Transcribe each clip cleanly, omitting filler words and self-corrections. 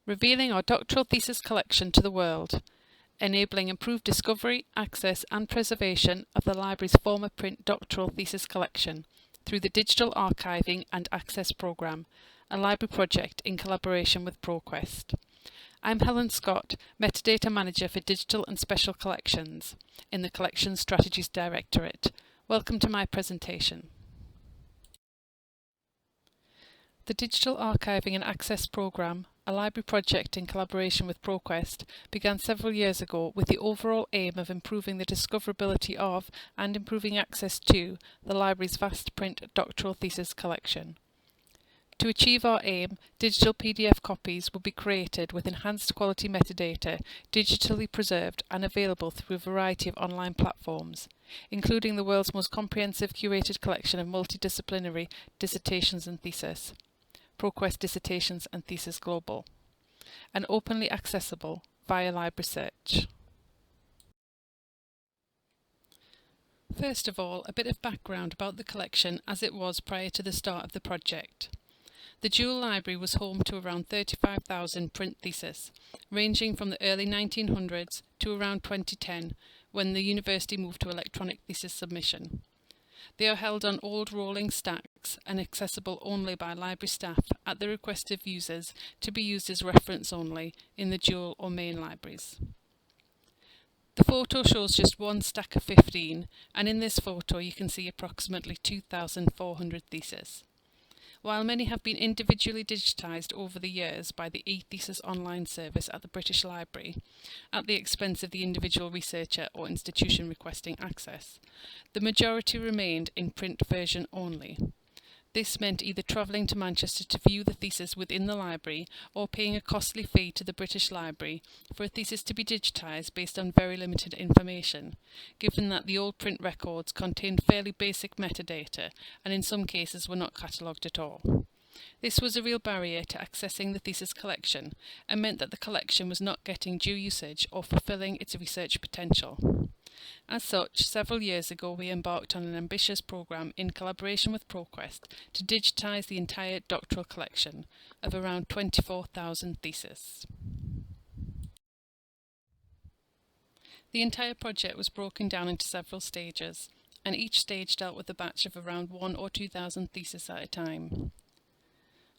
revealing our doctoral thesis collection to the world, enabling improved discovery, access and preservation of the library's former print doctoral thesis collection through the Digital Archiving and Access Programme, a library project in collaboration with Proquest. I'm Helen Scott, Metadata Manager for Digital and Special Collections in the Collections Strategies Directorate. Welcome to my presentation. The Digital Archiving and Access Programme, a library project in collaboration with Proquest, began several years ago with the overall aim of improving the discoverability of and improving access to the library's vast print doctoral thesis collection. To achieve our aim, digital PDF copies will be created with enhanced quality metadata, digitally preserved and available through a variety of online platforms, including the world's most comprehensive curated collection of multidisciplinary dissertations and theses, Proquest Dissertations and Thesis Global, and openly accessible via library search. First of all, a bit of background about the collection as it was prior to the start of the project. The dual library was home to around 35,000 print theses, ranging from the early 1900s to around 2010, when the university moved to electronic thesis submission. They are held on old rolling stacks and accessible only by library staff at the request of users to be used as reference only in the dual or main libraries. The photo shows just one stack of 15, and in this photo you can see approximately 2,400 theses. While many have been individually digitised over the years by the eThesis online service at the British Library, at the expense of the individual researcher or institution requesting access, the majority remained in print version only. This meant either travelling to Manchester to view the thesis within the library or paying a costly fee to the British Library for a thesis to be digitised based on very limited information, given that the old print records contained fairly basic metadata and in some cases were not catalogued at all. This was a real barrier to accessing the thesis collection and meant that the collection was not getting due usage or fulfilling its research potential. As such, several years ago we embarked on an ambitious programme in collaboration with Proquest to digitise the entire doctoral collection of around 24,000 theses. The entire project was broken down into several stages, and each stage dealt with a batch of around 1,000 or 2,000 theses at a time.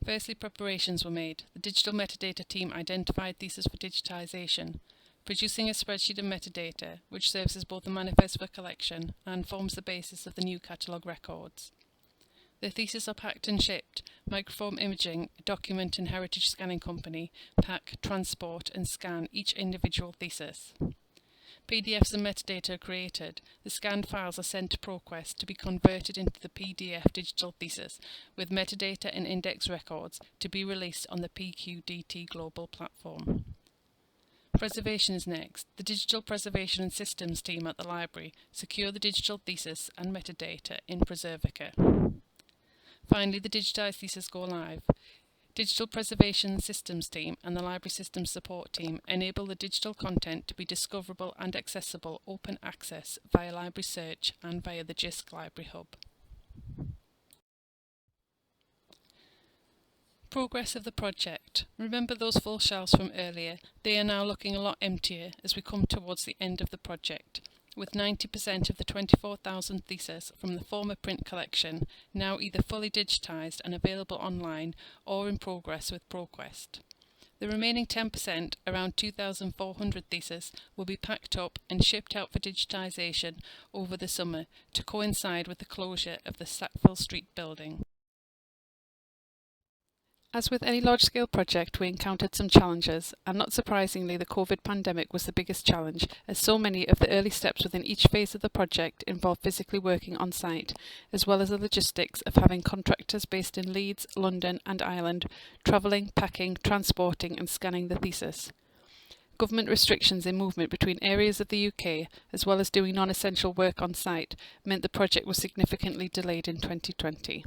Firstly, preparations were made. The digital metadata team identified theses for digitisation, producing a spreadsheet of metadata which serves as both a manifest for collection and forms the basis of the new catalogue records. The theses are packed and shipped. Microform Imaging, a document and heritage scanning company, pack, transport and scan each individual thesis. PDFs and metadata are created. The scanned files are sent to Proquest to be converted into the PDF digital thesis with metadata and index records to be released on the PQDT global platform. Preservation is next. The Digital Preservation and Systems team at the library secure the digital thesis and metadata in Preservica. Finally, the digitised thesis go live. Digital Preservation Systems team and the Library Systems Support team enable the digital content to be discoverable and accessible open access via library search and via the JISC Library Hub. Progress of the project. Remember those full shelves from earlier? They are now looking a lot emptier as we come towards the end of the project, with 90% of the 24,000 theses from the former print collection now either fully digitised and available online or in progress with Proquest. The remaining 10%, around 2,400 theses, will be packed up and shipped out for digitisation over the summer to coincide with the closure of the Sackville Street building. As with any large-scale project, we encountered some challenges, and not surprisingly the COVID pandemic was the biggest challenge, as so many of the early steps within each phase of the project involved physically working on site, as well as the logistics of having contractors based in Leeds, London and Ireland, travelling, packing, transporting and scanning the thesis. Government restrictions in movement between areas of the UK, as well as doing non-essential work on site, meant the project was significantly delayed in 2020.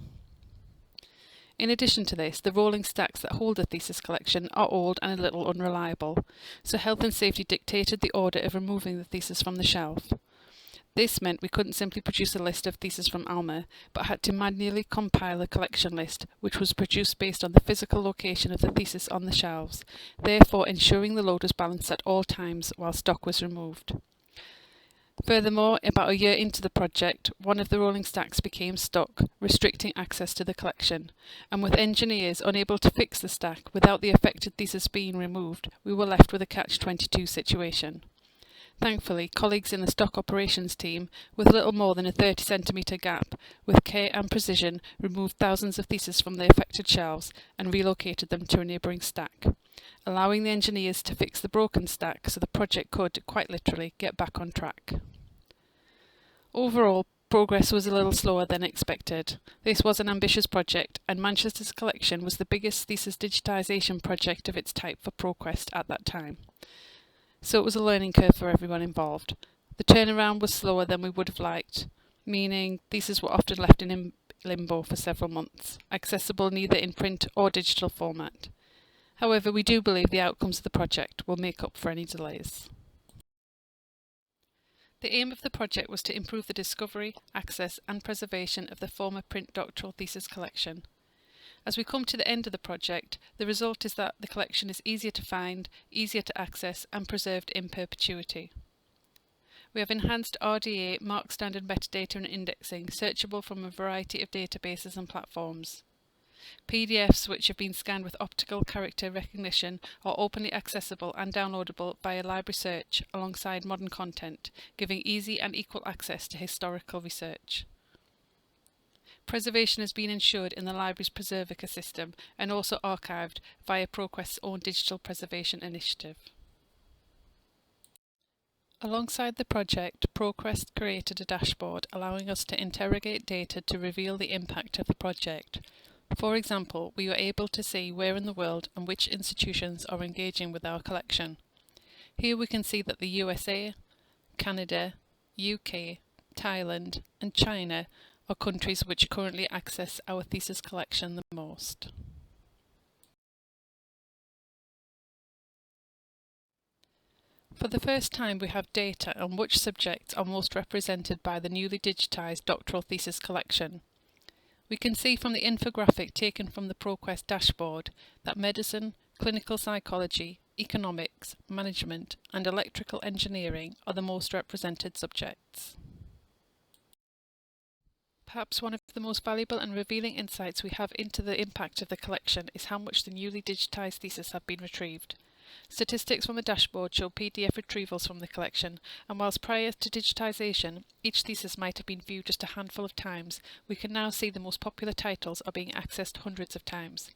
In addition to this, the rolling stacks that hold the thesis collection are old and a little unreliable, so health and safety dictated the order of removing the thesis from the shelf. This meant we couldn't simply produce a list of theses from Alma, but had to manually compile a collection list, which was produced based on the physical location of the thesis on the shelves, therefore ensuring the load was balanced at all times while stock was removed. Furthermore, about a year into the project, one of the rolling stacks became stuck, restricting access to the collection, and with engineers unable to fix the stack without the affected thesis being removed, we were left with a catch-22 situation. Thankfully, colleagues in the stock operations team, with little more than a 30-centimetre gap, with care and precision, removed thousands of theses from the affected shelves and relocated them to a neighbouring stack, allowing the engineers to fix the broken stack so the project could, quite literally, get back on track. Overall, progress was a little slower than expected. This was an ambitious project, and Manchester's collection was the biggest thesis digitisation project of its type for Proquest at that time. So it was a learning curve for everyone involved. The turnaround was slower than we would have liked, meaning theses were often left in limbo for several months, accessible neither in print or digital format. However, we do believe the outcomes of the project will make up for any delays. The aim of the project was to improve the discovery, access and preservation of the former print doctoral thesis collection. As we come to the end of the project, the result is that the collection is easier to find, easier to access and preserved in perpetuity. We have enhanced RDA, mark standard metadata and indexing, searchable from a variety of databases and platforms. PDFs which have been scanned with optical character recognition are openly accessible and downloadable via library search alongside modern content, giving easy and equal access to historical research. Preservation has been ensured in the library's Preservica system and also archived via Proquest's own digital preservation initiative. Alongside the project, Proquest created a dashboard allowing us to interrogate data to reveal the impact of the project. For example, we were able to see where in the world and which institutions are engaging with our collection. Here we can see that the USA, Canada, UK, Thailand and China are countries which currently access our thesis collection the most. For the first time we have data on which subjects are most represented by the newly digitised doctoral thesis collection. We can see from the infographic taken from the Proquest dashboard that medicine, clinical psychology, economics, management and electrical engineering are the most represented subjects. Perhaps one of the most valuable and revealing insights we have into the impact of the collection is how much the newly digitised theses have been retrieved. Statistics from the dashboard show PDF retrievals from the collection, and whilst prior to digitisation each thesis might have been viewed just a handful of times, we can now see the most popular titles are being accessed hundreds of times.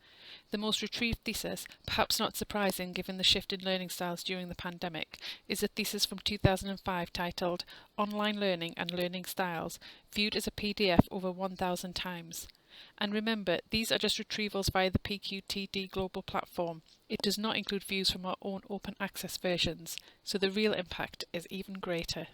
The most retrieved thesis, perhaps not surprising given the shift in learning styles during the pandemic, is a thesis from 2005 titled Online Learning and Learning Styles, viewed as a PDF over 1,000 times. And remember, these are just retrievals via the PQTD global platform. It does not include views from our own open access versions, so the real impact is even greater.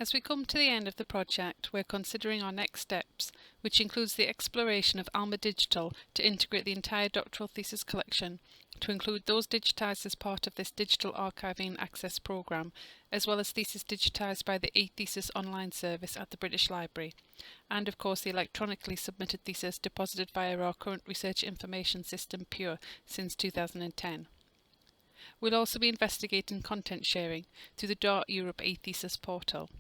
As we come to the end of the project, we're considering our next steps, which includes the exploration of Alma Digital to integrate the entire doctoral thesis collection, to include those digitised as part of this digital archiving and access programme, as well as theses digitised by the eThesis online service at the British Library, and of course the electronically submitted thesis deposited via our current research information system PURE since 2010. We'll also be investigating content sharing through the Dart Europe eThesis portal.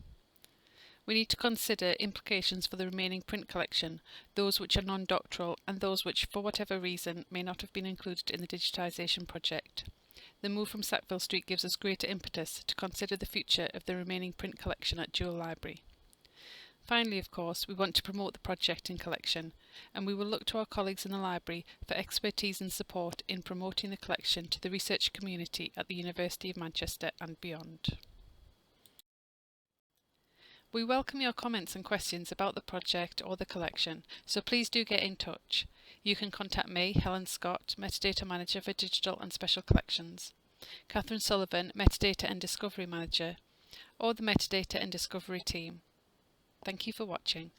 We need to consider implications for the remaining print collection, those which are non-doctoral and those which, for whatever reason, may not have been included in the digitisation project. The move from Sackville Street gives us greater impetus to consider the future of the remaining print collection at Dual Library. Finally, of course, we want to promote the project and collection, and we will look to our colleagues in the library for expertise and support in promoting the collection to the research community at the University of Manchester and beyond. We welcome your comments and questions about the project or the collection, so please do get in touch. You can contact me, Helen Scott, Metadata Manager for Digital and Special Collections, Catherine Sullivan, Metadata and Discovery Manager, or the Metadata and Discovery team. Thank you for watching.